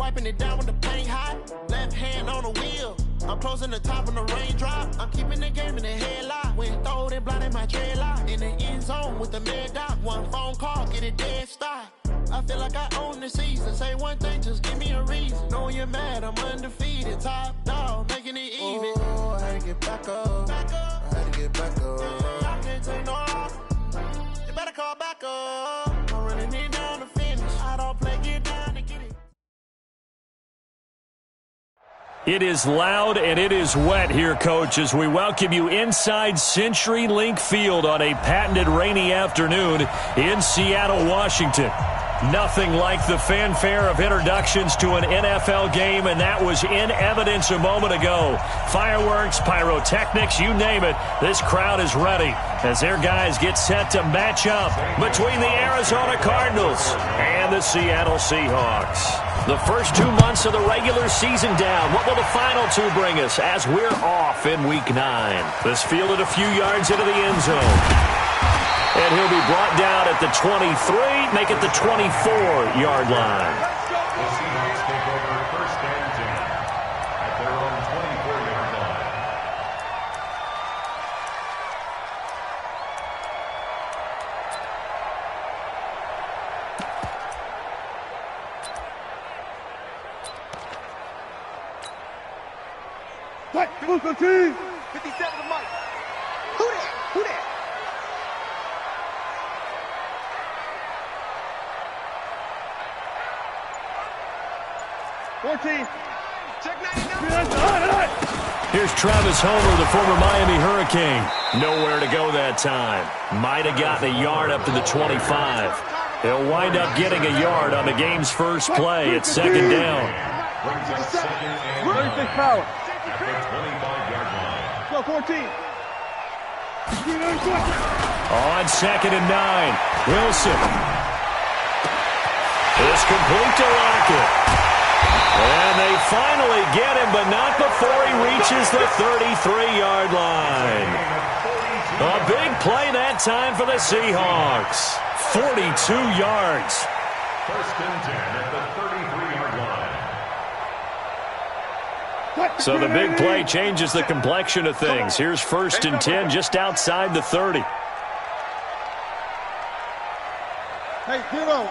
wiping it down when the paint hot. Left hand on the wheel. I'm closing the top on the raindrop. I'm keeping the game in the headlock. When throwed and blinded my dreadlock. In the end zone with the mad dot. One phone call, get it dead stop. I feel like I own the season. Say one thing, just give me a reason. Knowing you're mad, I'm undefeated. Top dog, making it even. Oh, I had to get back up. I had to get back up. Yeah, I can't take no off. You better call back up. I'm running it down to finish. I don't play, get down and get it. It is loud and it is wet here, Coach, as we welcome you inside CenturyLink Field on a patented rainy afternoon in Seattle, Washington. Nothing like the fanfare of introductions to an NFL game, and that was in evidence a moment ago. Fireworks, pyrotechnics, you name it. This crowd is ready as their guys get set to match up between the Arizona Cardinals and the Seattle Seahawks. The first 2 months of the regular season down. What will the final two bring us as we're off in Week 9? This fielded a few yards into the end zone. And he'll be brought down at the 23, make it the 24-yard line. The Seahawks take over first and 10 at their own 24-yard line. What? Who's the team? 57 to Mike. Who that? Who that? Check 99. Here's Travis Homer, the former Miami Hurricane. Nowhere to go that time. Might have gotten a yard up to the 25. He'll wind up getting a yard on the game's first play. It's second down. Brings up second and 36 power. at the 25-yard line. Go 14. On second and 9, Wilson. It's complete to Lockett. And they finally get him, but not before he reaches the 33-yard line. A big play that time for the Seahawks. 42 yards. First and 10 at the 33-yard line. So the big play changes the complexion of things. Here's first and 10 just outside the 30. Hey, 0.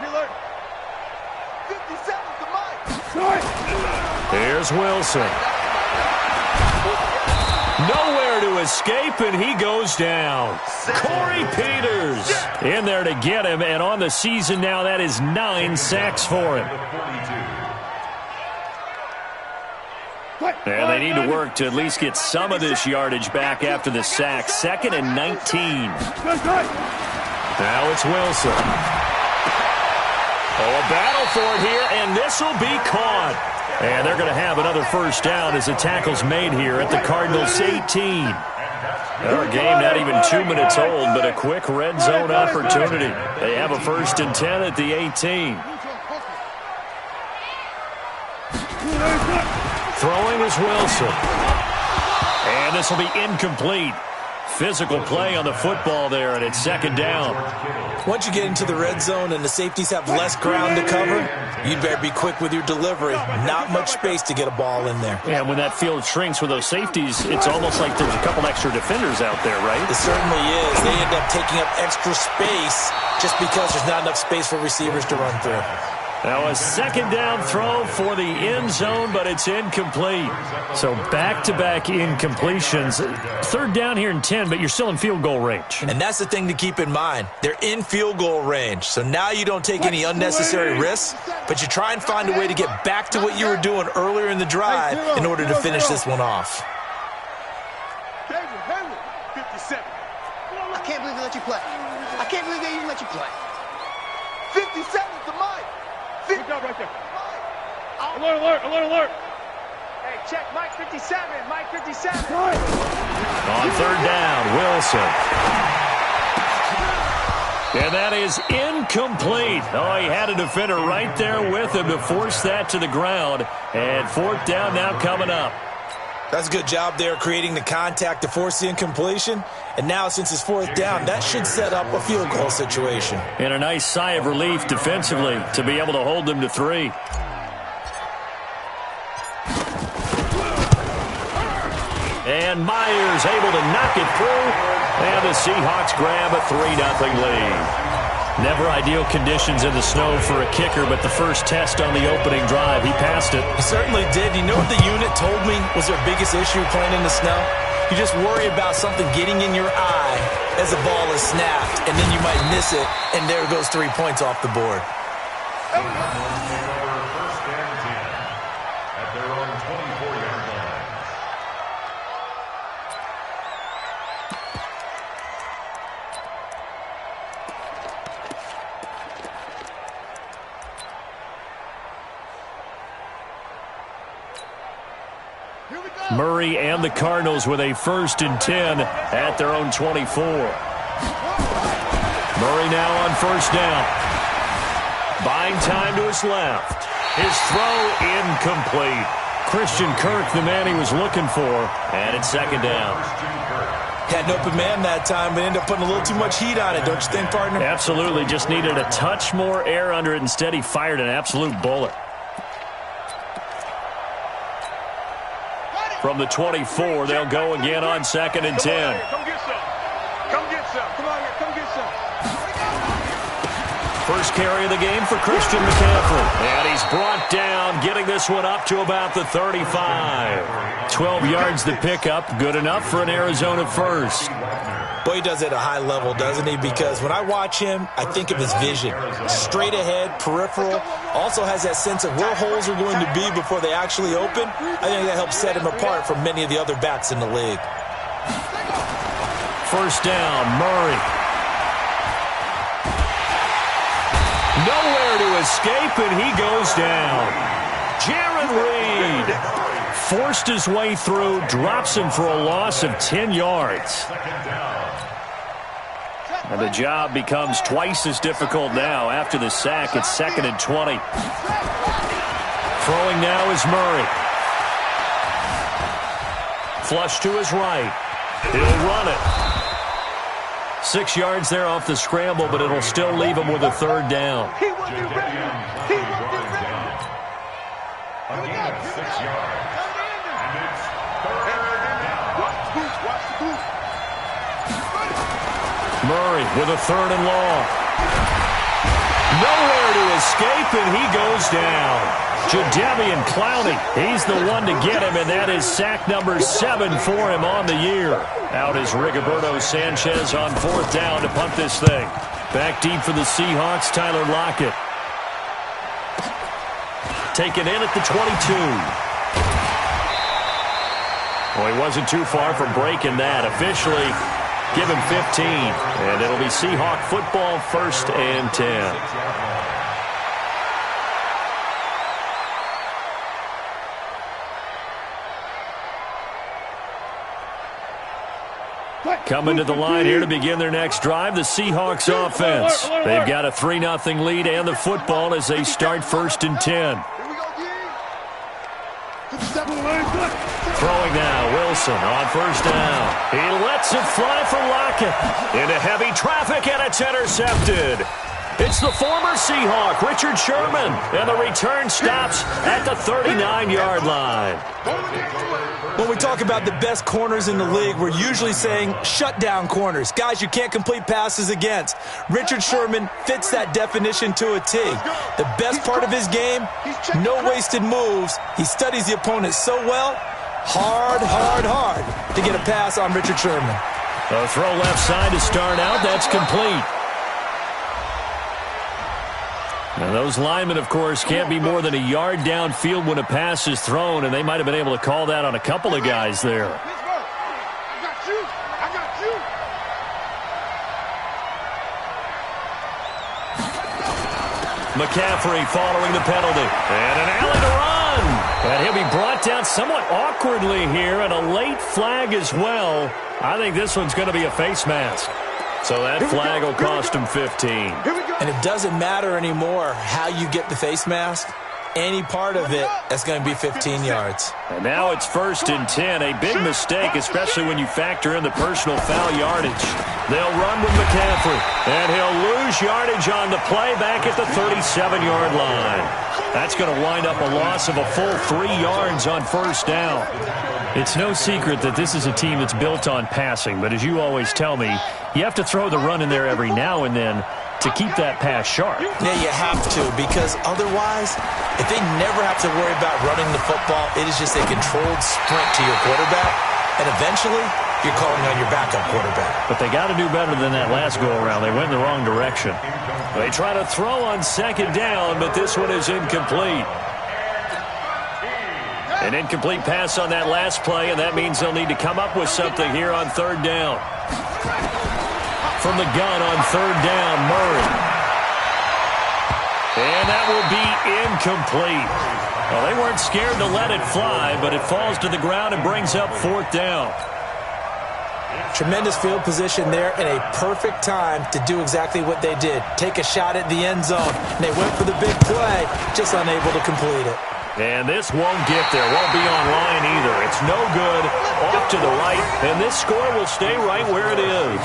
Alert. 57 to Mike. Here's Wilson. Nowhere to escape, and he goes down. Corey Peters in there to get him, and on the season now, that is 9 sacks for him. And they need to work to at least get some of this yardage back after the sack. Second and 19. Now it's Wilson. Oh, a battle for it here, and this will be caught. And they're going to have another first down as the tackle's made here at the Cardinals' 18. Our game not even 2 minutes old, but a quick red zone opportunity. They have a first and 10 at the 18. Throwing is Wilson. And this will be incomplete. Physical play on the football there, and it's second down. Once you get into the red zone and the safeties have less ground to cover, you'd better be quick with your delivery. Not much space to get a ball in there. Yeah, when that field shrinks with those safeties, it's almost like there's a couple extra defenders out there, right? It certainly is. They end up taking up extra space just because there's not enough space for receivers to run through. Now a second down throw for the end zone, but it's incomplete. So back-to-back incompletions. Third down here in 10, but you're still in field goal range. And that's the thing to keep in mind. They're in field goal range. So now you don't take any unnecessary risks, but you try and find a way to get back to what you were doing earlier in the drive in order to finish this one off. 57. I can't believe they let you play. I can't believe they even let you play. 57 to Mike. Good job right there. Alert. Hey, check Mike 57. Mike 57. On third down, Wilson. And that is incomplete. Oh, he had a defender right there with him to force that to the ground. And fourth down now coming up. That's a good job there creating the contact to force the incompletion. And now, since it's fourth down, that should set up a field goal situation. And a nice sigh of relief defensively to be able to hold them to 3. And Myers able to knock it through. And the Seahawks grab a 3-0 lead. Never ideal conditions in the snow for a kicker, but the first test on the opening drive, he passed it. He certainly did. You know what the unit told me was their biggest issue playing in the snow? You just worry about something getting in your eye as the ball is snapped, and then you might miss it, and there goes 3 points off the board. First and 10 at their own 24-yard line. Murray and the Cardinals with a 1st and 10 at their own 24. Murray now on 1st down. Buying time to his left. His throw incomplete. Christian Kirk, the man he was looking for, and it's 2nd down. Had an open man that time, but ended up putting a little too much heat on it, don't you think, partner? Absolutely. Just needed a touch more air under it. Instead, he fired an absolute bullet. From the 24, they'll go again on 2nd and 10. Come get some. Come get some. Come on here. Come get some. First carry of the game for Christian McCaffrey. And he's brought down, getting this one up to about the 35. 12 yards to pick up. Good enough for an Arizona first. Boy, he does it at a high level, doesn't he? Because when I watch him, I think of his vision. Straight ahead, peripheral. Also has that sense of where holes are going to be before they actually open. I think that helps set him apart from many of the other backs in the league. First down, Murray. Nowhere to escape, and he goes down. Jaron Reed forced his way through, drops him for a loss of 10 yards. And the job becomes twice as difficult now after the sack. It's 2nd and 20. Throwing now is Murray. Flush to his right. He'll run it. 6 yards there off the scramble, but it'll still leave him with a 3rd down. A gain of 6 yards. And it's 3rd down. Murray with a 3rd and long. Nowhere to escape, and he goes down. Jadeveon Clowney, he's the one to get him, and that is sack number 7 for him on the year. Out is Rigoberto Sanchez on 4th down to punt this thing. Back deep for the Seahawks, Tyler Lockett. Taken in at the 22. Well, he wasn't too far from breaking that. Officially, give him 15. And it'll be Seahawk football, 1st and 10. Coming to the line here to begin their next drive, the Seahawks offense. They've got a 3-0 lead and the football as they start 1st and 10. Throwing now, Wilson on 1st down. He lets it fly for Lockett. Into heavy traffic, and it's intercepted. It's the former Seahawk, Richard Sherman, and the return stops at the 39-yard line. When we talk about the best corners in the league, we're usually saying shutdown corners, guys you can't complete passes against. Richard Sherman fits that definition to a T. The best part of his game, no wasted moves. He studies the opponent so well, hard to get a pass on Richard Sherman. A throw left side to start out, that's complete. Now those linemen, of course, can't be more than a yard downfield when a pass is thrown, and they might have been able to call that on a couple of guys there. I got you. McCaffrey following the penalty. And an alley to run. And he'll be brought down somewhat awkwardly here, and a late flag as well. I think this one's going to be a face mask. So that flag will cost him 15. And it doesn't matter anymore how you get the face mask. any part of it, that's going to be 15 yards. And now it's 1st and 10. A big mistake, especially when you factor in the personal foul yardage. They'll run with McCaffrey, and he'll lose yardage on the play back at the 37-yard line. That's going to wind up a loss of a full 3 yards on 1st down. It's no secret that this is a team that's built on passing, but as you always tell me, you have to throw the run in there every now and then to keep that pass sharp. Yeah, you have to, because otherwise, if they never have to worry about running the football, it is just a controlled sprint to your quarterback, and eventually, you're calling on your backup quarterback. But they got to do better than that last go-around. They went in the wrong direction. They try to throw on 2nd down, but this one is incomplete. An incomplete pass on that last play, and that means they'll need to come up with something here on 3rd down. From the gun on 3rd down, Murray. And that will be incomplete. Well, they weren't scared to let it fly, but it falls to the ground and brings up 4th down. Tremendous field position there and a perfect time to do exactly what they did. Take a shot at the end zone. And they went for the big play, just unable to complete it. And this won't get there. Won't be online either. It's no good. Off to the right. And this score will stay right where it is.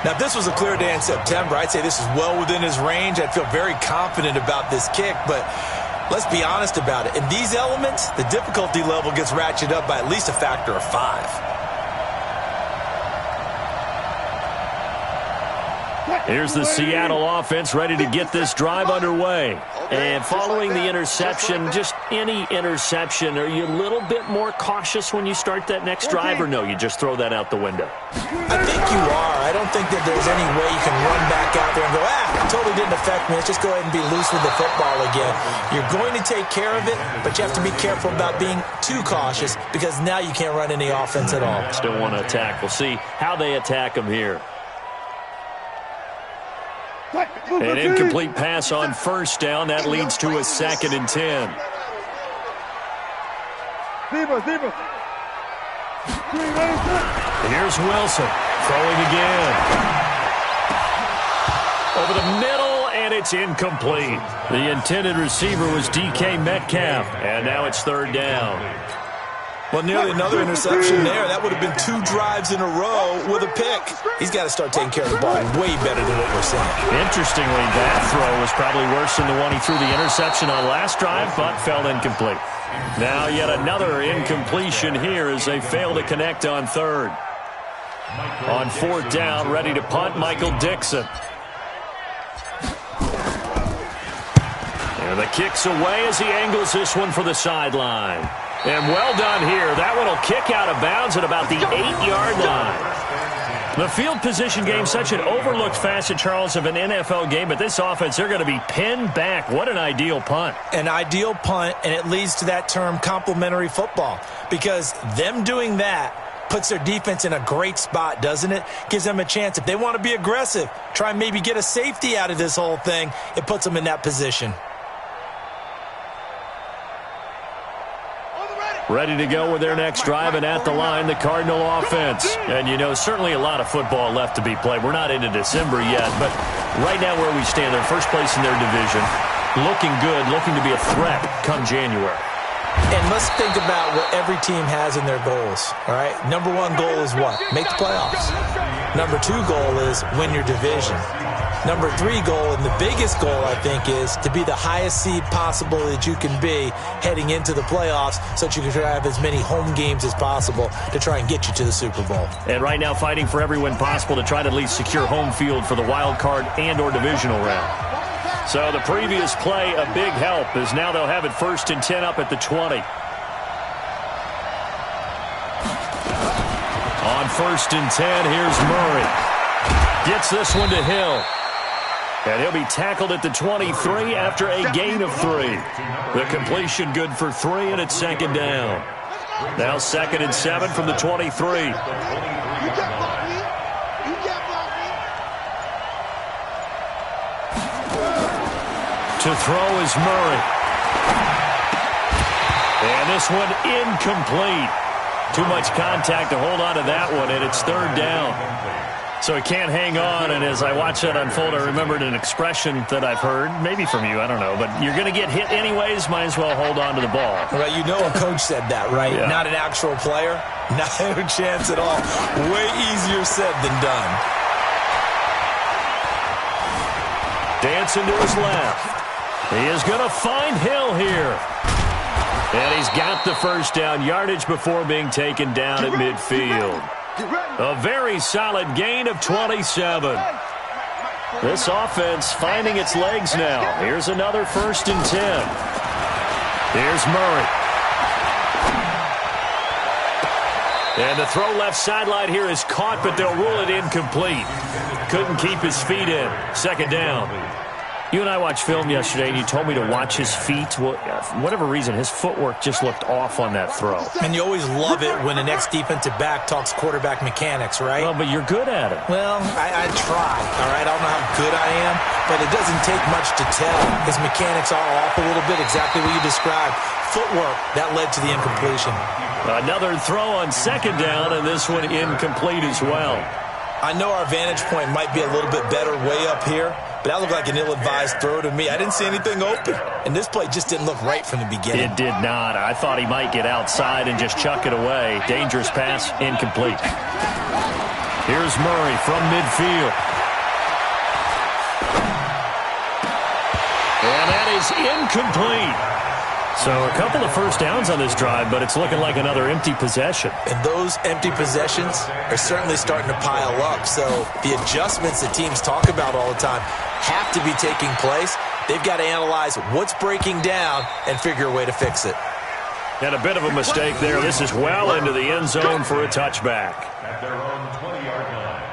Now, if this was a clear day in September, I'd say this is well within his range. I'd feel very confident about this kick. But let's be honest about it. In these elements, the difficulty level gets ratcheted up by at least a factor of 5. Here's the Seattle offense ready to get this drive underway. And following the interception, just any interception, are you a little bit more cautious when you start that next drive, or no, you just throw that out the window? I think you are. I don't think that there's any way you can run back out there and go, it totally didn't affect me. Let's just go ahead and be loose with the football again. You're going to take care of it, but you have to be careful about being too cautious because now you can't run any offense at all. Still want to attack. We'll see how they attack them here. An incomplete pass on 1st down. That leads to a 2nd and 10. Here's Wilson throwing again. Over the middle, and it's incomplete. The intended receiver was DK Metcalf, and now it's 3rd down. Well, nearly another interception there. That would have been 2 drives in a row with a pick. He's got to start taking care of the ball way better than what we're seeing. Interestingly, that throw was probably worse than the one he threw the interception on last drive, but fell incomplete. Now yet another incompletion here as they fail to connect on 3rd. On 4th down, ready to punt, Michael Dixon. And the kick's away as he angles this one for the sideline. And well done here. That one will kick out of bounds at about the 8-yard line. The field position game, such an overlooked facet, Charles, of an NFL game, but this offense, they're going to be pinned back. What an ideal punt. An ideal punt, and it leads to that term complementary football, because them doing that puts their defense in a great spot, doesn't it? Gives them a chance. If they want to be aggressive, try and maybe get a safety out of this whole thing, it puts them in that position. Ready to go with their next drive, and at the line, the Cardinal offense. And, you know, certainly a lot of football left to be played. We're not into December yet, but right now where we stand, they're first place in their division. Looking good, looking to be a threat come January. And let's think about what every team has in their goals, all right? Number 1 goal is what? Make the playoffs. Number 2 goal is win your division. Number 3 goal, and the biggest goal, I think, is to be the highest seed possible that you can be heading into the playoffs so that you can have as many home games as possible to try and get you to the Super Bowl. And right now fighting for every win possible to try to at least secure home field for the wild card and or divisional round. So the previous play, a big help, as now they'll have it 1st and 10 up at the 20. On 1st and 10, here's Murray. Gets this one to Hill. And he'll be tackled at the 23 after a gain of 3. The completion good for 3, and it's 2nd down. Now 2nd and 7 from the 23. To throw is Murray. And this one incomplete. Too much contact to hold on to that one, and it's 3rd down. So he can't hang on, and as I watch that unfold, I remembered an expression that I've heard, maybe from you, I don't know, but you're going to get hit anyways, might as well hold on to the ball. Well, you know a coach said that, right? Yeah. Not an actual player. Not a chance at all. Way easier said than done. Dancing to his left. He is going to find Hill here. And he's got the first down, yardage before being taken down at midfield. A very solid gain of 27. This offense finding its legs now. Here's another 1st and 10. Here's Murray. And the throw left sideline here is caught, but they'll rule it incomplete. Couldn't keep his feet in. 2nd down. You and I watched film yesterday, and you told me to watch his feet. Well, for whatever reason, his footwork just looked off on that throw. And you always love it when the next defensive back talks quarterback mechanics, right? Well, but you're good at it. Well, I try, all right? I don't know how good I am, but it doesn't take much to tell. His mechanics are off a little bit, exactly what you described. Footwork, that led to the incompletion. Another throw on 2nd down, and this one incomplete as well. I know our vantage point might be a little bit better way up here, but that looked like an ill-advised throw to me. I didn't see anything open, and this play just didn't look right from the beginning. It did not. I thought he might get outside and just chuck it away. Dangerous pass, incomplete. Here's Murray from midfield. And that is incomplete. So a couple of 1st downs on this drive, but it's looking like another empty possession. And those empty possessions are certainly starting to pile up. So the adjustments that teams talk about all the time have to be taking place. They've got to analyze what's breaking down and figure a way to fix it. And a bit of a mistake there. This is well into the end zone for a touchback. At their own 20-yard line.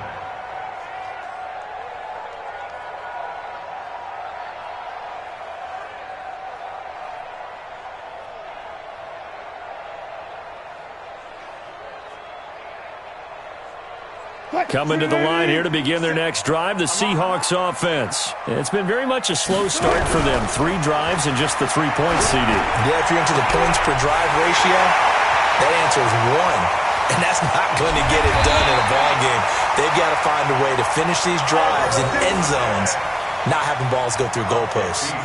Coming to the line here to begin their next drive, the Seahawks offense. It's been very much a slow start for them. 3 drives and just the 3 points, CD. Yeah, if you're into the points per drive ratio, that answer is 1. And that's not going to get it done in a ball game. They've got to find a way to finish these drives in end zones, not having balls go through goalposts.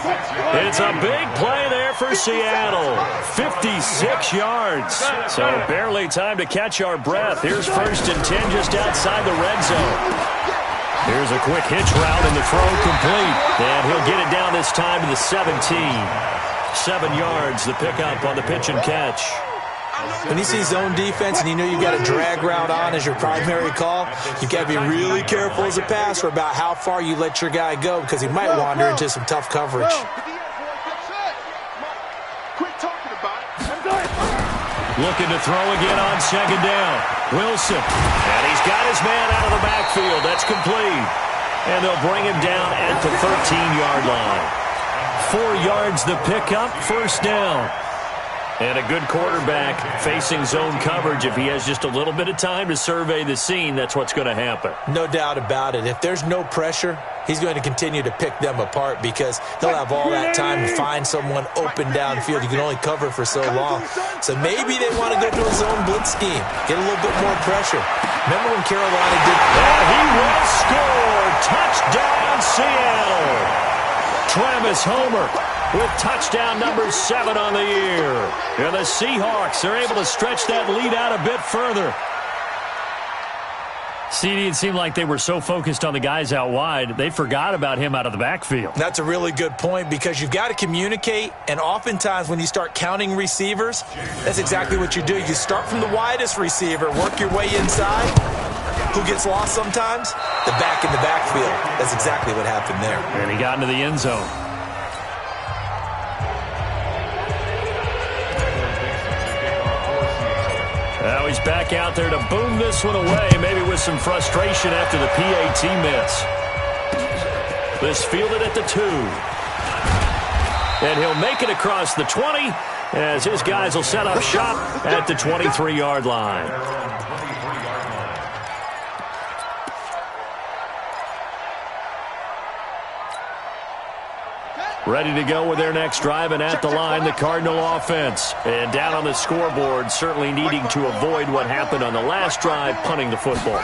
It's a big play there for Seattle. 56 yards. So barely time to catch our breath. Here's 1st and 10 just outside the red zone. Here's a quick hitch route and the throw complete. And he'll get it down this time to the 17. 7 yards, the pickup on the pitch and catch. When you see zone defense and you know you've got a drag route on as your primary call, you've got to be really careful as a passer about how far you let your guy go because he might wander into some tough coverage. Looking to throw again on 2nd down. Wilson. And he's got his man out of the backfield. That's complete. And they'll bring him down at the 13-yard line. 4 yards the pickup, 1st down. And a good quarterback facing zone coverage. If he has just a little bit of time to survey the scene, that's what's going to happen. No doubt about it. If there's no pressure, he's going to continue to pick them apart because he'll have all that time to find someone open downfield. You can only cover for so long. So maybe they want to go to a zone blitz scheme, get a little bit more pressure. Remember when Carolina did that? And he will score. Touchdown, Seattle. Travis Homer with touchdown number 7 on the year. And the Seahawks are able to stretch that lead out a bit further. CD, it seemed like they were so focused on the guys out wide, they forgot about him out of the backfield. That's a really good point because you've got to communicate, and oftentimes when you start counting receivers, that's exactly what you do. You start from the widest receiver, work your way inside. Who gets lost sometimes? The back in the backfield. That's exactly what happened there. And he got into the end zone. Now he's back out there to boom this one away, maybe with some frustration after the PAT miss. This fielded at the 2. And he'll make it across the 20 as his guys will set up shop at the 23-yard line. Ready to go with their next drive, and at the line, the Cardinal offense. And down on the scoreboard, certainly needing to avoid what happened on the last drive, punting the football.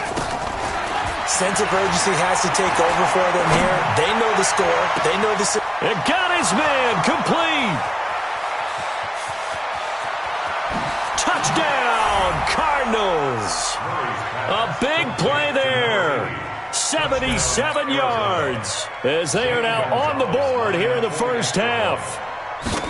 Sense of urgency has to take over for them here. They know the score. They know the... It got his man complete. Touchdown, Cardinals. A big play there. 77 yards as they are now on the board here in the first half.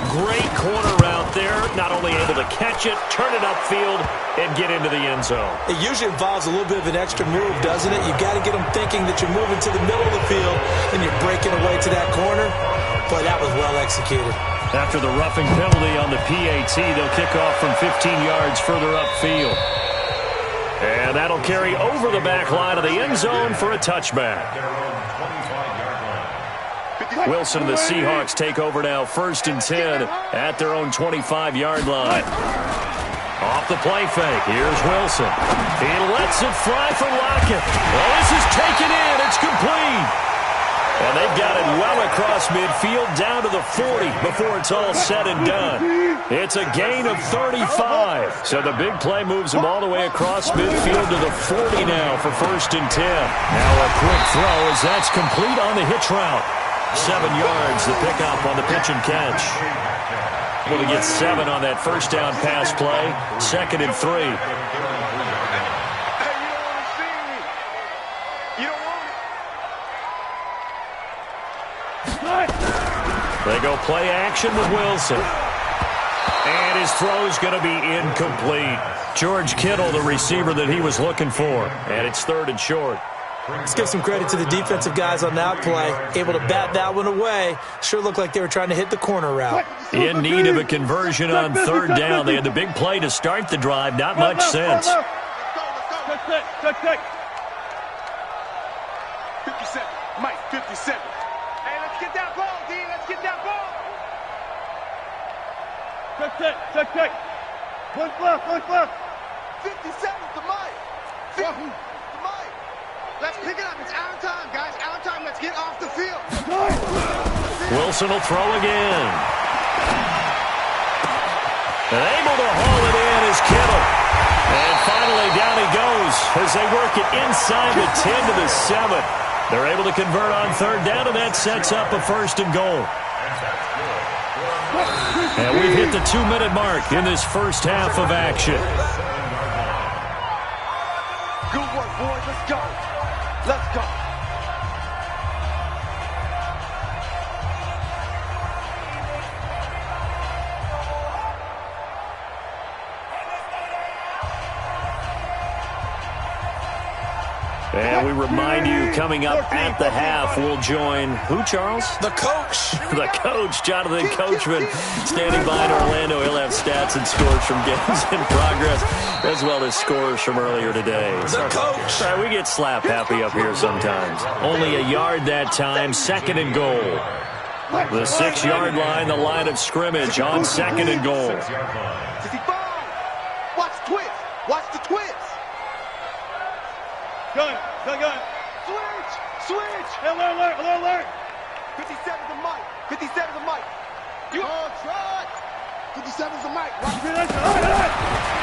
Great corner route there. Not only able to catch it, turn it upfield, and get into the end zone. It usually involves a little bit of an extra move, doesn't it? You've got to get them thinking that you're moving to the middle of the field and you're breaking away to that corner. Boy, that was well executed. After the roughing penalty on the PAT, they'll kick off from 15 yards further upfield. And that'll carry over the back line of the end zone for a touchback. Wilson and the Seahawks take over now, 1st and 10 at their own 25-yard line. Off the play fake, here's Wilson. He lets it fly for Lockett. Well, this is taken in, it's complete. And they've got it well across midfield, down to the 40 before it's all said and done. It's a gain of 35. So the big play moves them all the way across midfield to the 40 now for 1st and 10. Now a quick throw as that's complete on the hitch route. 7 yards, the pickup on the pitch and catch. Able to get 7 on that first down pass play. 2nd and 3. Hey, you don't want to see me. You don't want it. They go play action with Wilson. And his throw's going to be incomplete. George Kittle, the receiver that he was looking for. And it's 3rd and short. Let's give some credit to the defensive guys on that play. Able to bat that one away. Sure looked like they were trying to hit the corner route. In need of a conversion on 3rd down. They had the big play to start the drive. Not much sense. 57. Mike, 57. Hey, let's get that ball, D. Let's get that ball. Check. One left. 57 to Mike. 50 to Mike. Let's pick it up. It's our time, guys. Our time. Let's get off the field. Wilson will throw again. And able to haul it in is Kittle. And finally down he goes as they work it inside the 10 to the 7. They're able to convert on 3rd down, and that sets up a 1st and goal. And we've hit the 2-minute mark in this first half of action. Good work, boys. Let's go. Let's go. And we remind you, coming up at the half, we'll join who, Charles? The coach. The coach, Jonathan Coachman, standing by in Orlando. He'll have stats and scores from games in progress, as well as scores from earlier today. The coach. Sorry, we get slap happy up here sometimes. Only a yard that time, 2nd and goal. The 6-yard line, the line of scrimmage on 2nd and goal. 55. Watch the twist. Watch the twist. Gun. Switch. Alert. 57 to Mike. 57 to Mike. You on track. 57 to Mike.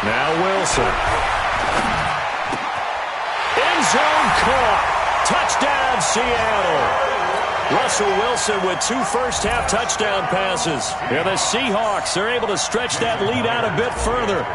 Now Wilson. End zone caught. Touchdown, Seattle. Russell Wilson with 2 first-half touchdown passes. And the Seahawks are able to stretch that lead out a bit further.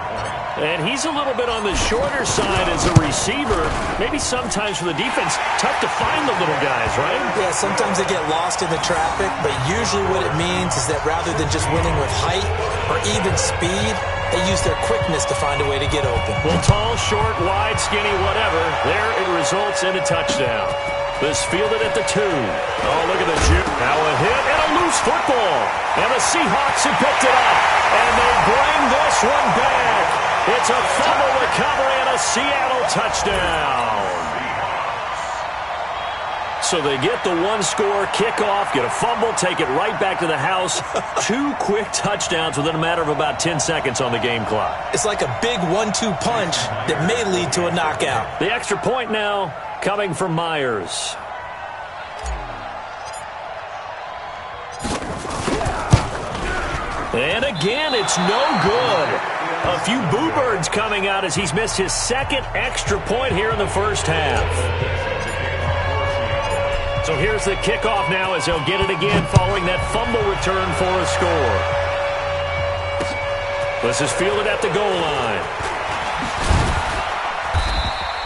And he's a little bit on the shorter side as a receiver. Maybe sometimes for the defense, tough to find the little guys, right? Yeah, sometimes they get lost in the traffic, but usually what it means is that rather than just winning with height or even speed, they use their quickness to find a way to get open. Well, tall, short, wide, skinny, whatever, there it results in a touchdown. This fielded at the 2. Oh, look at the juke. Now a hit and a loose football. And the Seahawks have picked it up. And they bring this one back. It's a fumble recovery and a Seattle touchdown. So they get the 1-score kickoff, get a fumble, take it right back to the house. 2 quick touchdowns within a matter of about 10 seconds on the game clock. It's like a big 1-2 punch that may lead to a knockout. The extra point now coming from Myers. And again, it's no good. A few boo birds coming out as he's missed his 2nd extra point here in the first half. So here's the kickoff now as they'll get it again following that fumble return for a score. This is fielded at the goal line.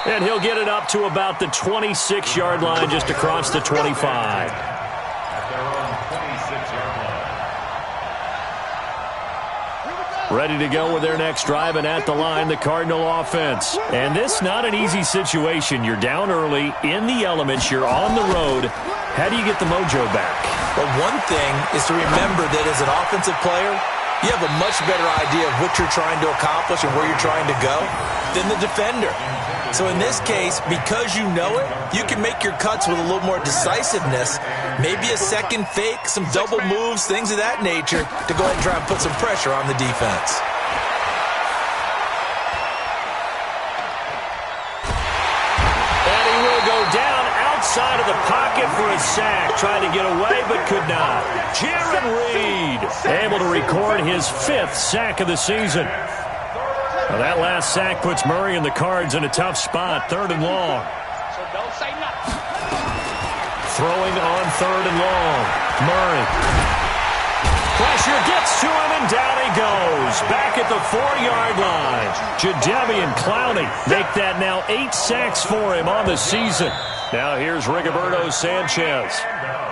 And he'll get it up to about the 26-yard line, just across the 25. At their own 26-yard line. Ready to go with their next drive, and at the line, the Cardinal offense. And this not an easy situation. You're down early, in the elements, you're on the road. How do you get the mojo back? Well, one thing is to remember that as an offensive player, you have a much better idea of what you're trying to accomplish and where you're trying to go than the defender. So in this case, because you know it, you can make your cuts with a little more decisiveness, maybe a second fake, some double moves, things of that nature, to go ahead and try and put some pressure on the defense. And he will go down outside of the pocket for a sack. Tried to get away, but could not. Jaron Reed able to record his 5th sack of the season. Well, that last sack puts Murray and the Cards in a tough spot. 3rd and long. So don't say nothing. Throwing on 3rd and long. Murray. Pressure gets to him, and down he goes. Back at the 4-yard line. Jadeveon Clowney make that now 8 sacks for him on the season. Now here's Rigoberto Sanchez.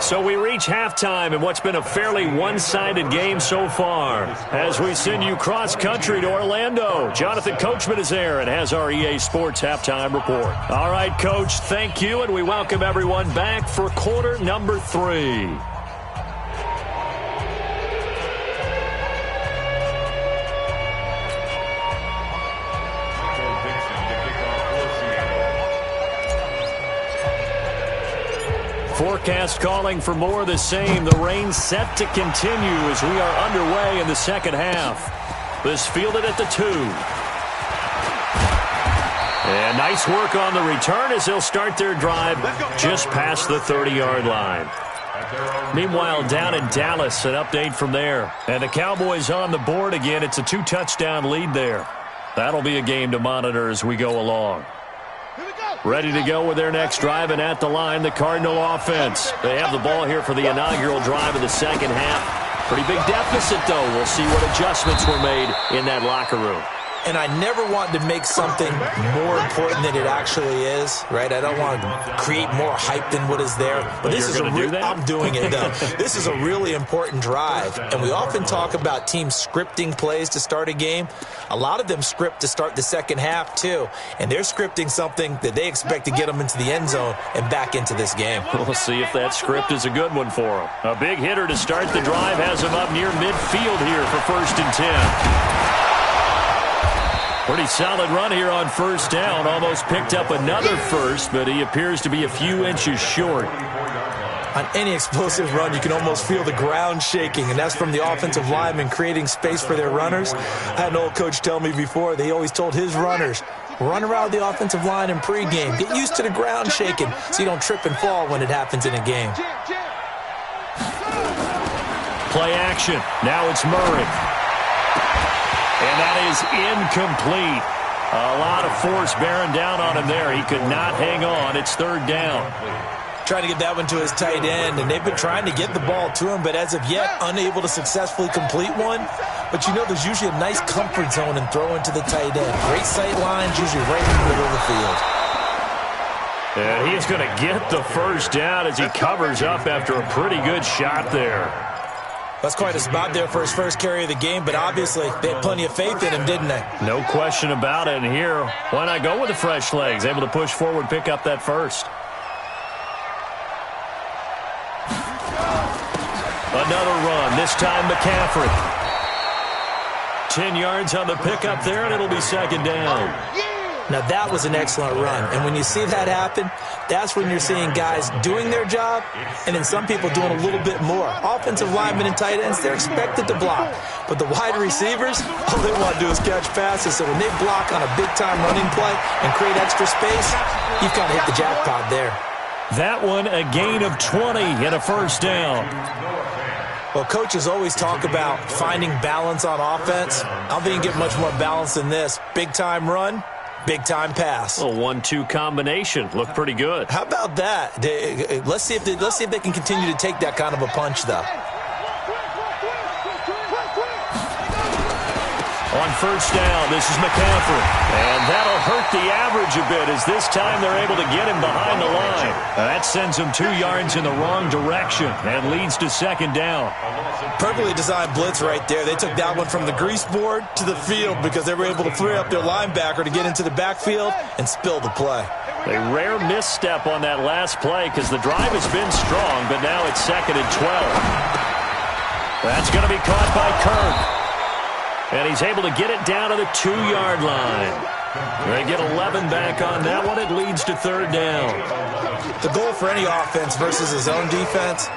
So we reach halftime in what's been a fairly one-sided game so far. As we send you cross-country to Orlando, Jonathan Coachman is there and has our EA Sports halftime report. All right, Coach, thank you, and we welcome everyone back for quarter number 3. Forecast calling for more of the same. The rain set to continue as we are underway in the second half. This fielded at the 2. And nice work on the return as they'll start their drive just past the 30-yard line. Meanwhile, down in Dallas, an update from there. And the Cowboys on the board again. It's a 2-touchdown lead there. That'll be a game to monitor as we go along. Ready to go with their next drive, and at the line, the Cardinal offense. They have the ball here for the inaugural drive of the second half. Pretty big deficit, though. We'll see what adjustments were made in that locker room. And I never want to make something more important than it actually is, right? I don't want to create more hype than what is there. But this is I'm doing it, though. This is a really important drive. And we often talk about teams scripting plays to start a game. A lot of them script to start the second half, too. And they're scripting something that they expect to get them into the end zone and back into this game. We'll see if that script is a good one for them. A big hitter to start the drive has him up near midfield here for 1st and 10. Pretty solid run here on 1st down. Almost picked up another first, but he appears to be a few inches short. On any explosive run, you can almost feel the ground shaking, and that's from the offensive linemen creating space for their runners. I had an old coach tell me before, they always told his runners, run around the offensive line in pregame. Get used to the ground shaking so you don't trip and fall when it happens in a game. Play action. Now it's Murray. And that is incomplete. A lot of force bearing down on him there. He could not hang on. It's 3rd down. Trying to get that one to his tight end, and they've been trying to get the ball to him, but as of yet, unable to successfully complete one. But you know, there's usually a nice comfort zone in throwing to the tight end. Great sight lines, usually right in the middle of the field. And he's going to get the 1st down as he covers up after a pretty good shot there. That's quite a spot there for his first carry of the game, but obviously they had plenty of faith in him, didn't they? No question about it. And here, why not go with the fresh legs? Able to push forward, pick up that first. Another run, this time McCaffrey. 10 yards on the pickup there, and it'll be 2nd down. Now, that was an excellent run. And when you see that happen, that's when you're seeing guys doing their job and then some people doing a little bit more. Offensive linemen and tight ends, they're expected to block. But the wide receivers, all they want to do is catch passes. So when they block on a big-time running play and create extra space, you've kind of hit the jackpot there. That one, a gain of 20 and a 1st down. Well, coaches always talk about finding balance on offense. I don't think you can get much more balance than this. Big-time run, Big-time pass. A 1-2 combination. Looked pretty good. How about that? Let's see if they can continue to take that kind of a punch, though. On first down, this is McCaffrey. And that'll hurt the average a bit as this time they're able to get him behind the line. That sends him 2 yards in the wrong direction and leads to second down. Perfectly designed blitz right there. They took that one from the grease board to the field because they were able to free up their linebacker to get into the backfield and spill the play. A rare misstep on that last play because the drive has been strong, but now it's 2nd and 12. That's going to be caught by Kirk. And he's able to get it down to the 2-yard line. They get 11 back on that one. It leads to third down. The goal for any offense versus his own defense,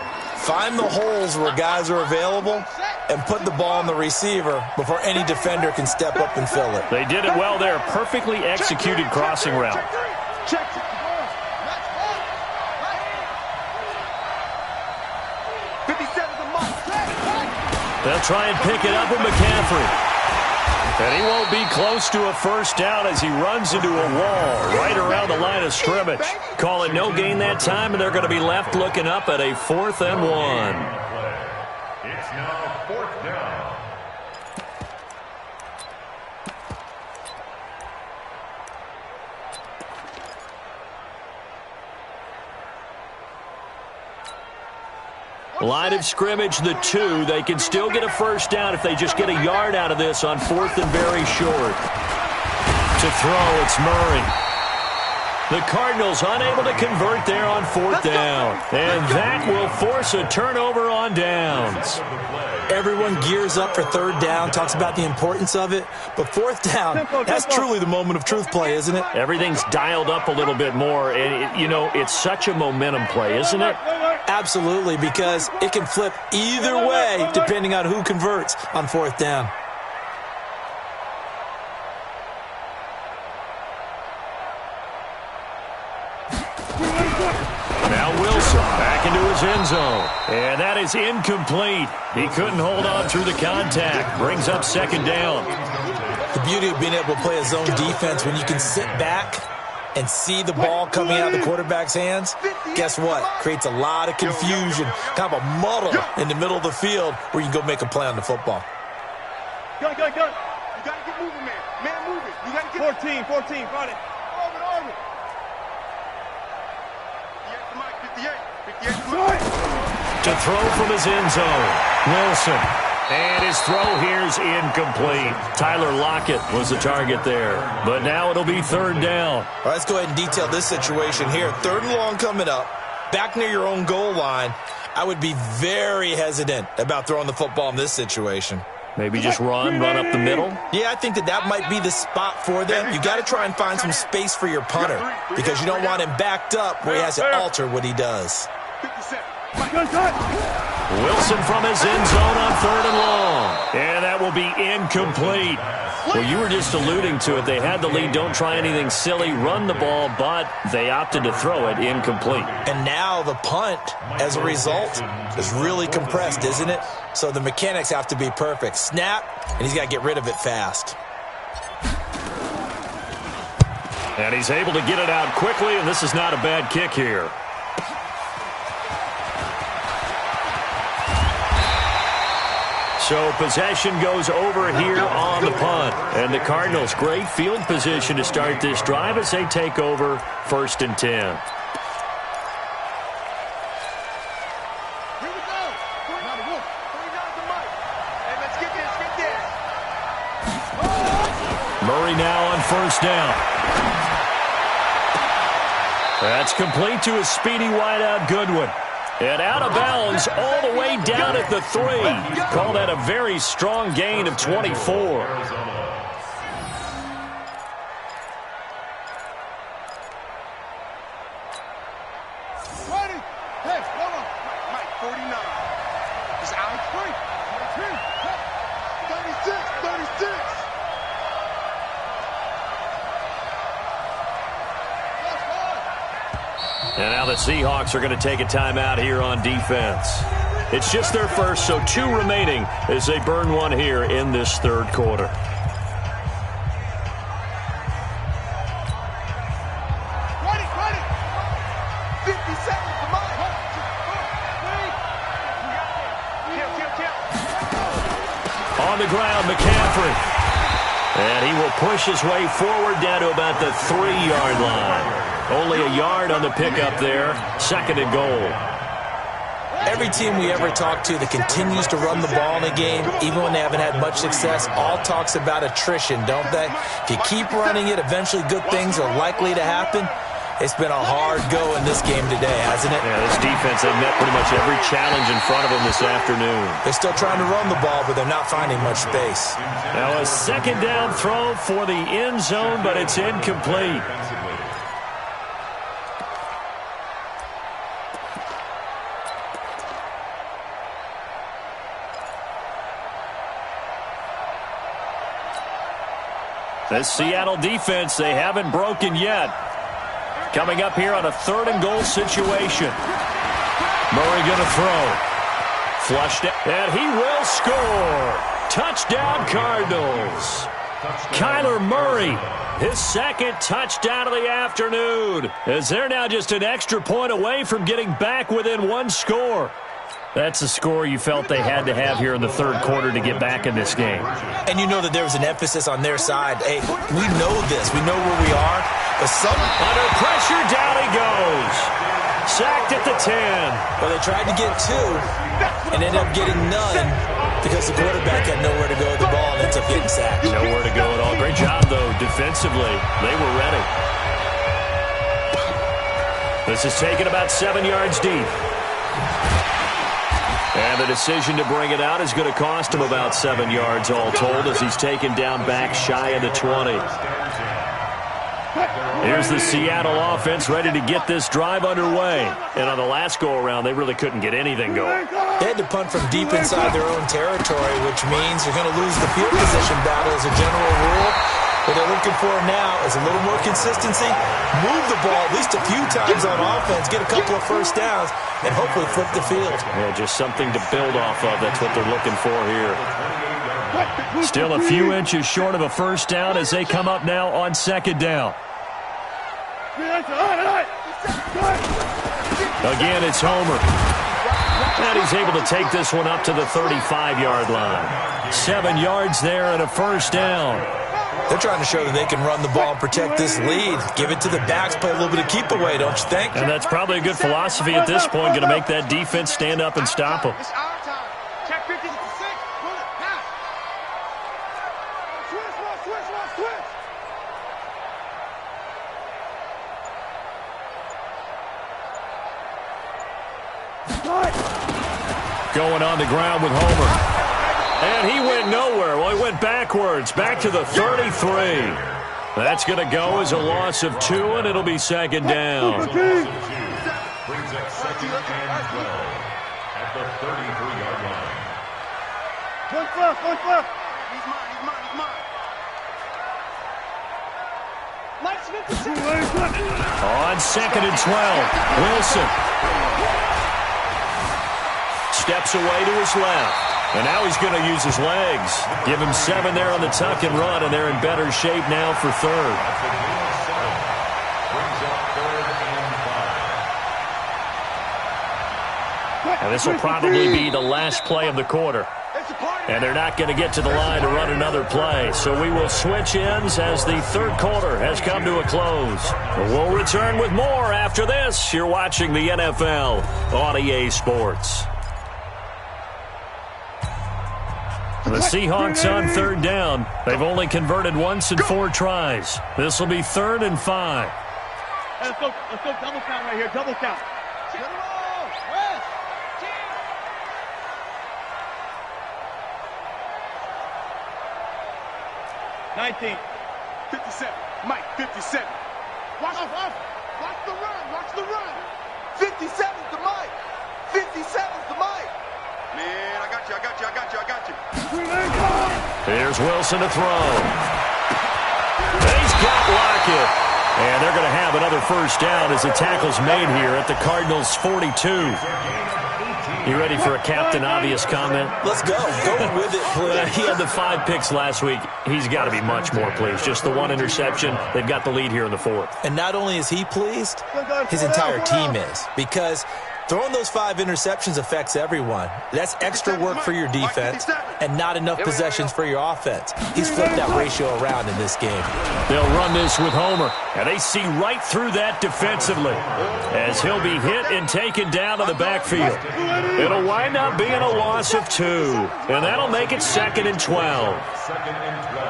find the holes where guys are available and put the ball on the receiver before any defender can step up and fill it. They did it well there. Perfectly executed crossing route. They'll try and pick it up with McCaffrey. And he won't be close to a first down as he runs into a wall right around the line of scrimmage. Call it no gain that time, and they're going to be left looking up at a 4th and 1. It's now 4th down. Line of scrimmage, the 2. They can still get a first down if they just get a yard out of this on 4th and very short. To throw, it's Murray. The Cardinals unable to convert there on 4th down. And that will force a turnover on downs. Everyone gears up for 3rd down, talks about the importance of it. But 4th down, that's truly the moment of truth play, isn't it? Everything's dialed up a little bit more. And, it's such a momentum play, isn't it? Absolutely, because it can flip either way depending on who converts on 4th down. Now Wilson back into his end zone. And that is incomplete. He couldn't hold on through the contact. Brings up 2nd down. The beauty of being able to play a zone defense when you can sit back and see the ball coming out of the quarterback's hands, guess what? Creates a lot of confusion, kind of a muddle in the middle of the field where you can go make a play on the football. Go. You got to get moving, man. Man moving. You got to get 14, got it. Orbit. 58. To throw from his end zone, Wilson. And his throw here's incomplete. Tyler Lockett was the target there. But now it'll be 3rd down. All right, let's go ahead and detail this situation here. 3rd and long coming up. Back near your own goal line. I would be very hesitant about throwing the football in this situation. Maybe just run up the middle? Yeah, I think that might be the spot for them. You got to try and find some space for your punter because you don't want him backed up where he has to alter what he does. 57. Wilson from his end zone on 3rd and long. And that will be incomplete. Well, you were just alluding to it. They had the lead. Don't try anything silly. Run the ball, but they opted to throw it incomplete. And now the punt, as a result, is really compressed, isn't it? So the mechanics have to be perfect. Snap, and he's got to get rid of it fast. And he's able to get it out quickly, and this is not a bad kick here. So possession goes over here on the punt. And the Cardinals, great field position to start this drive as they take over 1st and 10. Here we go. Hey, let's get this. Murray now on 1st down. That's complete to a speedy wideout Goodwin. And out of bounds all the way down at the 3. Call that a very strong gain of 24. Hey, hold on. Mike, 49. It's out. 36. And now the Seahawks are going to take a timeout here on defense. It's just their first, so 2 remaining as they burn one here in this 3rd quarter. And he will push his way forward down to about the 3-yard line. Only a yard on the pickup there. 2nd and goal. Every team we ever talk to that continues to run the ball in a game, even when they haven't had much success, all talks about attrition, don't they? If you keep running it, eventually good things are likely to happen. It's been a hard go in this game today, hasn't it? Yeah, this defense, they've met pretty much every challenge in front of them this afternoon. They're still trying to run the ball, but they're not finding much space. Now a 2nd down throw for the end zone, but it's incomplete. This Seattle defense, they haven't broken yet. Coming up here on a 3rd and goal situation. Murray going to throw. Flushed it, and he will score. Touchdown, Cardinals. Kyler Murray, his 2nd touchdown of the afternoon, as they're now just an extra point away from getting back within 1 score. That's a score you felt they had to have here in the 3rd quarter to get back in this game. And you know that there was an emphasis on their side. Hey, we know this. We know where we are. But under pressure, down he goes. Sacked at the 10. Well, they tried to get 2 and ended up getting none because the quarterback had nowhere to go with the ball and ends up getting sacked. Nowhere to go at all. Great job, though, defensively. They were ready. This is taken about 7 yards deep. And the decision to bring it out is going to cost him about 7 yards all told as he's taken down back shy of the 20. Here's the Seattle offense ready to get this drive underway. And on the last go-around, they really couldn't get anything going. They had to punt from deep inside their own territory, which means you're going to lose the field position battle as a general rule. What they're looking for now is a little more consistency, move the ball at least a few times on offense, get a couple of first downs, and hopefully flip the field. Yeah, just something to build off of. That's what they're looking for here. Still a few inches short of a first down as they come up now on 2nd down. Again, it's Homer. And he's able to take this one up to the 35-yard line. 7 yards there and a first down. They're trying to show that they can run the ball and protect this lead. Give it to the backs, play a little bit of keep away, don't you think? And that's probably a good philosophy at this point, going to make that defense stand up and stop them. It's our time. Check 50 to 6. Pull it. Pass. Switch. Going on the ground with Homer. And he went nowhere. Well, he went backwards, back to the 33. That's going to go as a loss of 2, and it'll be 2nd down. Brings up 2nd and 12 at the 33-yard line. One left. He's mine. Mike's 57. On 2nd and 12, Wilson steps away to his left. And now he's going to use his legs. Give him 7 there on the tuck and run, and they're in better shape now for 3rd. And this will probably be the last play of the quarter. And they're not going to get to the line to run another play. So we will switch ends as the 3rd quarter has come to a close. We'll return with more after this. You're watching the NFL on EA Sports. The Seahawks on 3rd down. They've only converted once in 4 tries. This will be 3rd and 5. Hey, let's go double count right here. Double count. 19. 57. Mike, 57. Watch the run. 57's the Mike. 57's the Mike. Man, I got you. Here's Wilson to throw. He's got Lockett. And they're going to have another first down as the tackle's made here at the Cardinals' 42. You ready for a Captain Obvious comment? Let's go. Go with it, please. He had the 5 picks last week. He's got to be much more pleased. Just the 1 interception. They've got the lead here in the 4th. And not only is he pleased, his entire team is. Because Throwing those 5 interceptions affects everyone. That's extra work for your defense and not enough possessions for your offense. He's flipped that ratio around in this game. They'll run this with Homer, and they see right through that defensively as he'll be hit and taken down to the backfield. It'll wind up being a loss of 2, and that'll make it 2nd and 12. 2nd and 12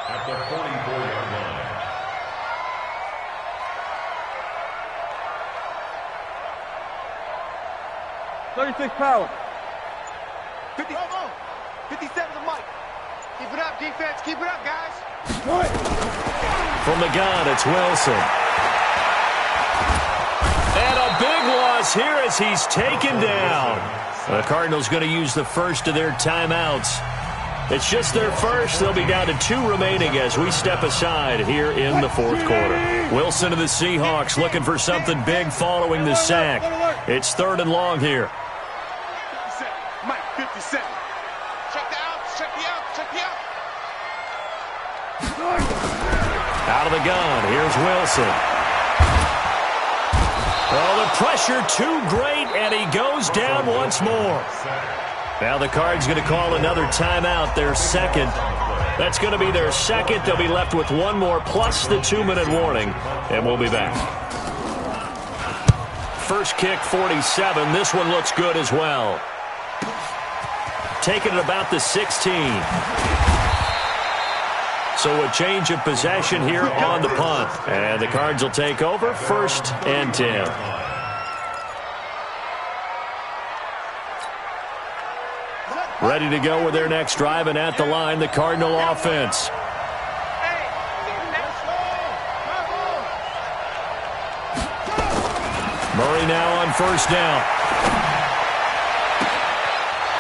at the 44-yard line. 36 power. 50. 57 to Mike. Keep it up, defense. Keep it up, guys. From the gun, it's Wilson. And a big loss here as he's taken down. The Cardinals going to use the first of their timeouts. It's just their first. They'll be down to 2 remaining as we step aside here in the 4th quarter. Wilson of the Seahawks looking for something big following the sack. It's 3rd and long here. 57. Mike, 57. Check the outs. Check the outs. Check the outs. Out of the gun, here's Wilson. Oh, the pressure too great, and he goes down once more. Now the Cards going to call another timeout, their 2nd. That's going to be their 2nd. They'll be left with 1 more plus the 2-minute warning, and we'll be back. First kick, 47. This one looks good as well. Taking it about the 16. So a change of possession here on the punt. And the Cards will take over, 1st and 10. Ready to go with their next drive, and at the line, the Cardinal offense. Murray now on 1st down.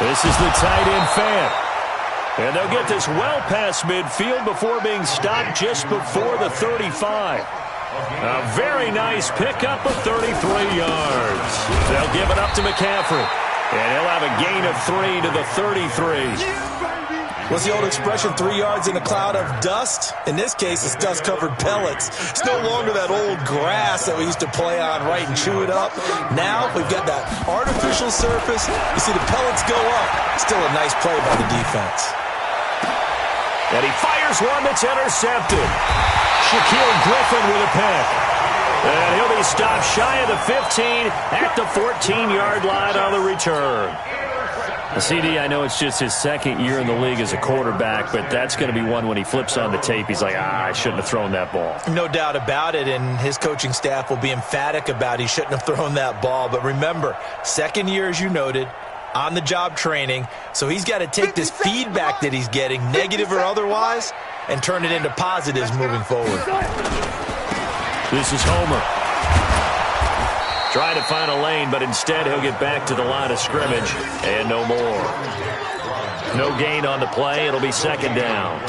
This is the tight end Fant. And they'll get this well past midfield before being stopped just before the 35. A very nice pickup of 33 yards. They'll give it up to McCaffrey. And he'll have a gain of 3 to the 33. What's the old expression, 3 yards in a cloud of dust? In this case, it's dust-covered pellets. It's no longer that old grass that we used to play on, right, and chew it up. Now we've got that artificial surface. You see the pellets go up. Still a nice play by the defense. And he fires one that's intercepted. Shaquille Griffin with a pick. And he'll be stopped shy of the 15 at the 14-yard line on the return. CD, I know it's just his 2nd year in the league as a quarterback, but that's going to be one when he flips on the tape. He's like, I shouldn't have thrown that ball. No doubt about it, and his coaching staff will be emphatic about he shouldn't have thrown that ball. But remember, 2nd year, as you noted, on-the-job training, so he's got to take this feedback that he's getting, negative or otherwise, and turn it into positives moving forward. This is Homer. Trying to find a lane, but instead he'll get back to the line of scrimmage, and no more. No gain on the play. It'll be 2nd down.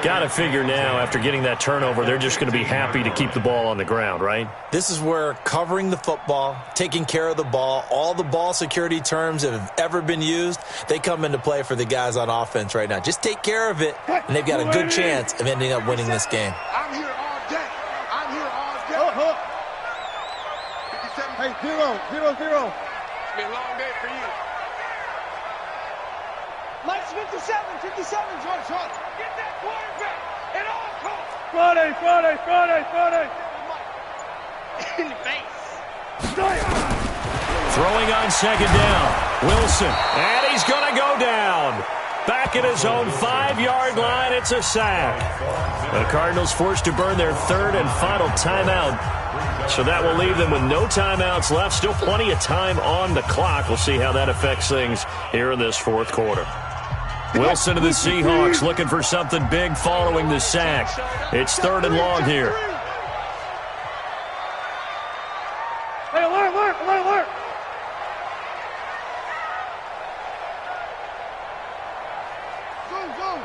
Got to figure now, after getting that turnover, they're just going to be happy to keep the ball on the ground, right? This is where covering the football, taking care of the ball, all the ball security terms that have ever been used, they come into play for the guys on offense right now. Just take care of it, and they've got a good chance of ending up winning this game. I'm here all day. I'm here all day. 57. Hey, 0, 0, 0. It's been a long day for you. Mike's 57, 57, George. Get that quarterback at all costs. Friday. In the face. Throwing on 2nd down. Wilson. And he's going to go down. Back at his own 5-yard line. It's a sack. The Cardinals forced to burn their 3rd and final timeout. So that will leave them with no timeouts left. Still plenty of time on the clock. We'll see how that affects things here in this 4th quarter. Wilson of the Seahawks looking for something big following the sack. It's 3rd and long here. Hey, alert. Zoom.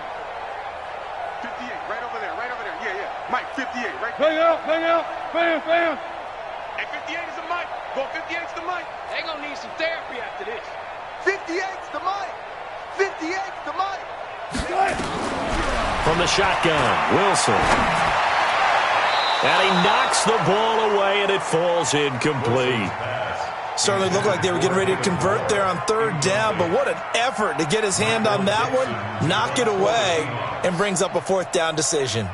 58, right over there. Yeah. Mike, 58, right. Hang out. Bam. Hey, 58 is the Mike. Go 58's the Mike. They gonna need some therapy after this. 58's the Mike. 58's the Mike. From the shotgun, Wilson. And he knocks the ball away, and it falls incomplete. Certainly looked like they were getting ready to convert there on third down, but what an effort to get his hand on that one, knock it away, and brings up a fourth down decision.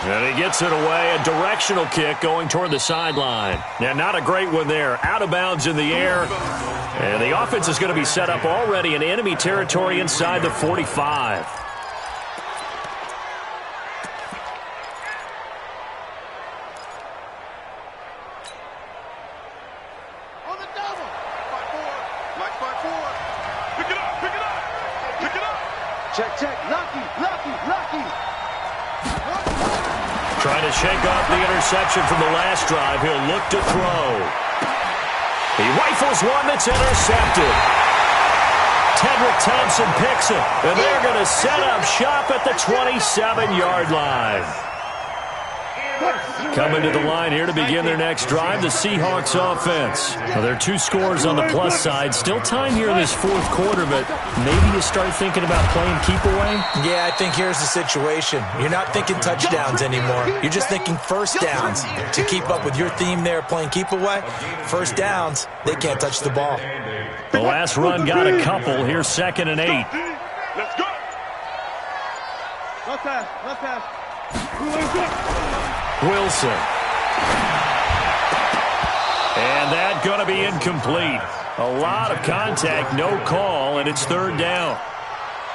And he gets it away, a directional kick going toward the sideline. Now, not a great one there. Out of bounds in the air. And the offense is going to be set up already in enemy territory inside the 45. On the double. 5-4. Like 5-4. Pick it up, pick it up. Pick it up. Check, check. Lucky. Trying to shake off the interception from the last drive. He'll look to throw. He rifles one that's intercepted. Tedrick Thompson picks it, and they're going to set up shop at the 27-yard line. Coming to the line here to begin their next drive, the Seahawks offense. Well, there are 2 scores on the plus side. Still time here in this fourth quarter, but maybe you start thinking about playing keep away? Yeah, I think here's the situation. You're not thinking touchdowns anymore. You're just thinking first downs. To keep up with your theme there, playing keep away, first downs, they can't touch the ball. The last run got a couple. Here's 2nd and 8. Let's go. Left pass. Wilson. And that going to be incomplete. A lot of contact, no call, and it's 3rd down.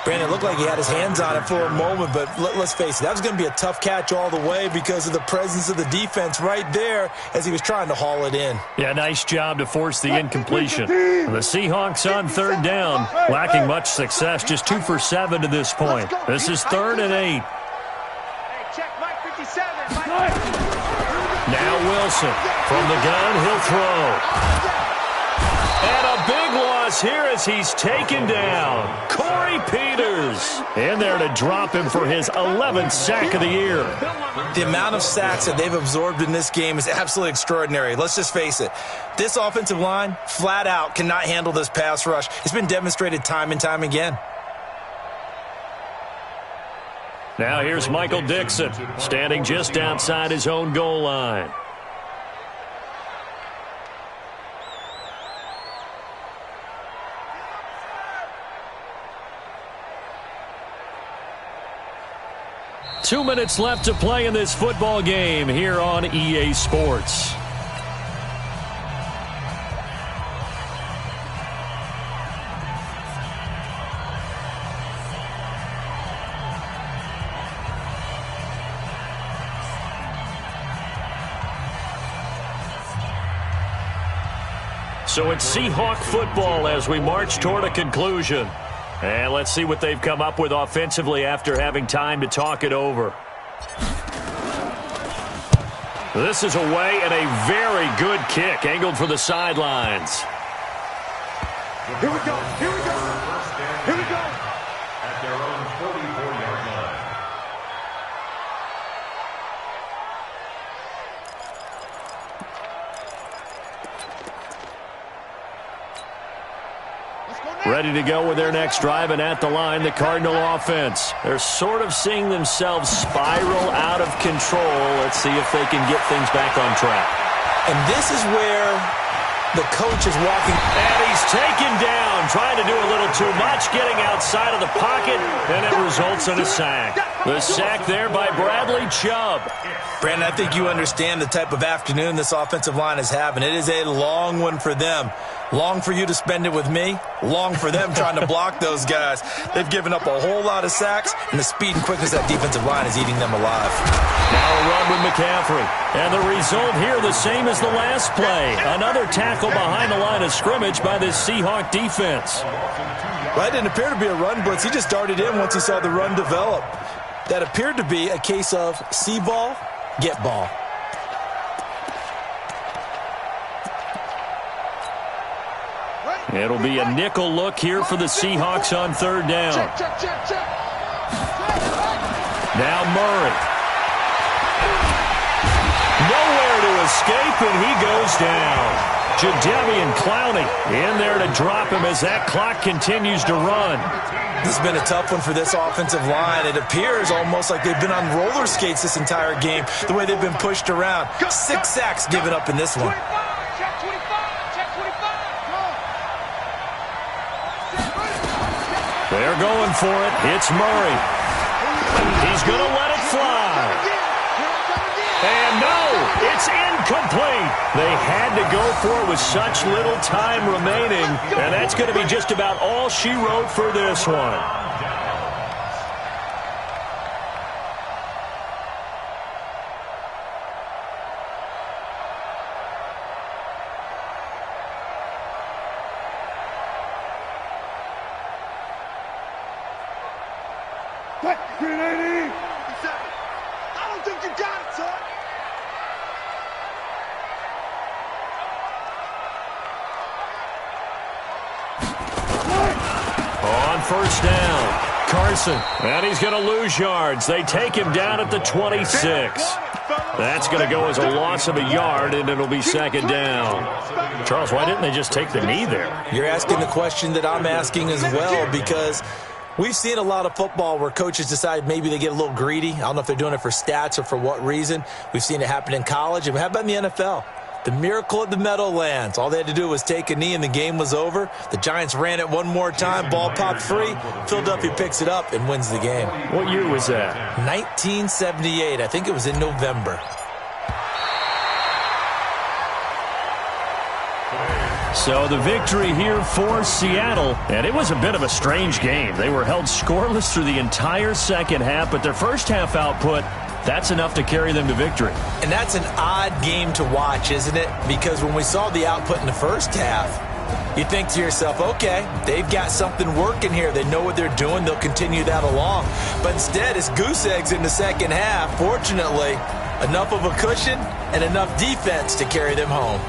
Brandon, it looked like he had his hands on it for a moment, but let's face it, that was going to be a tough catch all the way because of the presence of the defense right there as he was trying to haul it in. Yeah, nice job to force the incompletion. The Seahawks on 3rd down, lacking much success, just 2 for 7 to this point. This is 3rd and 8. Check Mike 57. Now Wilson from the gun, he'll throw. And a big loss here as he's taken down. Corey Peters in there to drop him for his 11th sack of the year. The amount of sacks that they've absorbed in this game is absolutely extraordinary. Let's just face it. This offensive line, flat out, cannot handle this pass rush. It's been demonstrated time and time again. Now here's Michael Dixon, standing just outside his own goal line. Two minutes left to play in this football game here on EA Sports. So it's Seahawk football as we march toward a conclusion. And let's see what they've come up with offensively after having time to talk it over. This is away and a very good kick, angled for the sidelines. Here we go. Here we go. Here we go. At their own 44-yard line. Ready to go with their next drive, and at the line, the Cardinal offense. They're sort of seeing themselves spiral out of control. Let's see if they can get things back on track. And this is where the coach is walking. And he's taken down, trying to do a little too much, getting outside of the pocket, and it results in a sack. The sack there by Bradley Chubb. Brandon, I think you understand the type of afternoon this offensive line is having. It is a long one for them. Long for you to spend it with me. Long for them trying to block those guys. They've given up a whole lot of sacks, and the speed and quickness of that defensive line is eating them alive. Now a run with McCaffrey. And the result here the same as the last play. Another tackle behind the line of scrimmage by this Seahawk defense. Well, it didn't appear to be a run blitz. He just darted in once he saw the run develop. That appeared to be a case of see ball, get ball. It'll be a nickel look here for the Seahawks on 3rd down. Now Murray. Nowhere to escape, and he goes down. Jadeveon Clowney in there to drop him as that clock continues to run. This has been a tough one for this offensive line. It appears almost like they've been on roller skates this entire game, the way they've been pushed around. 6 sacks given up in this one. They're going for it. It's Murray. He's going to let it fly. And no, it's incomplete. They had to go for it with such little time remaining, and that's going to be just about all she wrote for this one. Grenade! I don't think you got it, son. On first down, Carson, and he's going to lose yards. They take him down at the 26. That's going to go as a loss of a yard, and it'll be second down. Charles, why didn't they just take the knee there? You're asking the question that I'm asking as well, because we've seen a lot of football where coaches decide maybe they get a little greedy. I don't know if they're doing it for stats or for what reason. We've seen it happen in college. And how about in the NFL? The miracle at the Meadowlands. All they had to do was take a knee and the game was over. The Giants ran it one more time. Ball popped free. Philadelphia picks it up and wins the game. What year was that? 1978. I think it was in November. So the victory here for Seattle, and it was a bit of a strange game. They were held scoreless through the entire second half, but their first half output, that's enough to carry them to victory. And that's an odd game to watch, isn't it? Because when we saw the output in the first half, you think to yourself, okay, they've got something working here. They know what they're doing. They'll continue that along. But instead, it's goose eggs in the second half. Fortunately, enough of a cushion and enough defense to carry them home.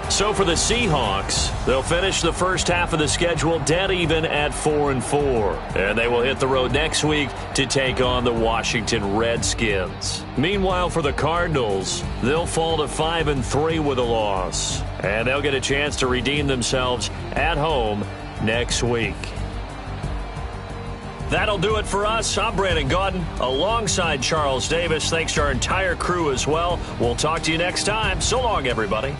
So for the Seahawks, they'll finish the first half of the schedule dead even at 4-4. And they will hit the road next week to take on the Washington Redskins. Meanwhile, for the Cardinals, they'll fall to 5-3 with a loss. And they'll get a chance to redeem themselves at home next week. That'll do it for us. I'm Brandon Gaudin alongside Charles Davis. Thanks to our entire crew as well. We'll talk to you next time. So long, everybody.